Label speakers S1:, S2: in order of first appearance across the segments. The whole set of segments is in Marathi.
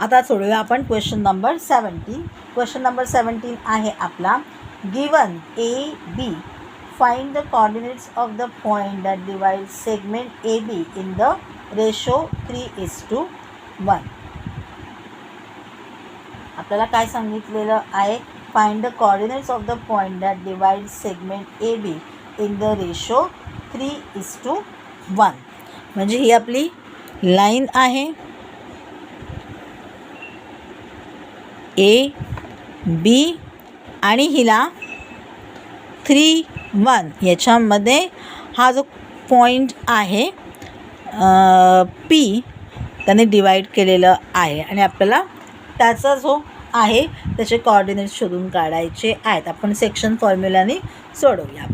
S1: आता सोडूया आपण क्वेश्चन नंबर 17. क्वेश्चन नंबर 17 आहे आपला, given A B find the coordinates of the point that divide segment A B in the ratio 3:1. आपल्याला काय सांगितलेलं आहे, find the coordinates of the point that divide segment A B in the ratio 3:1. म्हणजे ही आपली लाईन आहे ए बी आणि हिला 3:1 याच्यामध्ये हा जो पॉईंट आहे पी त्याने डिवाईड केलेलं आहे आणि आपल्याला त्याचा जो आहे त्याचे कोऑर्डिनेट्स शोधून काढायचे आहेत. आपण सेक्शन फॉर्म्युलाने सोडवूया.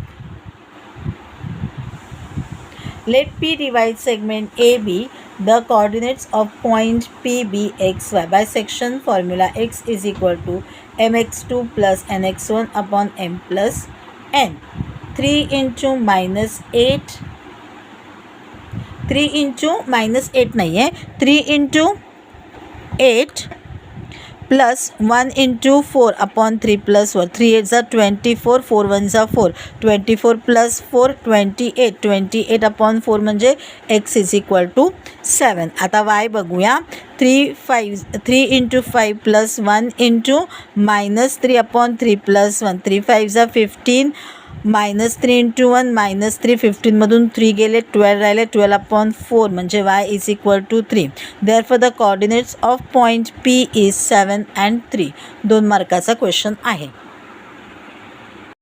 S1: Let P divide segment A B. The coordinates of point P, B, X, Y by section formula x is equal to mx2 plus nx1 upon m plus n. 3 into minus 8. 3 into minus 8 नहीं है, 3 into 8 plus 1 into 4 upon 3 plus 4. 3 8s are 24, 4 1s are 4. 24 plus 4 28. 28 upon 4 म्हणजे x is equal to 7. आता y बघूया. 3 into 5 plus 1 into minus 3 upon 3 plus 1. 3 5s are 15. minus 3 into 1 minus 3. 15 मधून 3 गेले, 12 राहिले. 12 upon 4 म्हणजे y is equal to 3. Therefore the coordinates of point P is 7 and 3. 2 मार्काचा question आहे.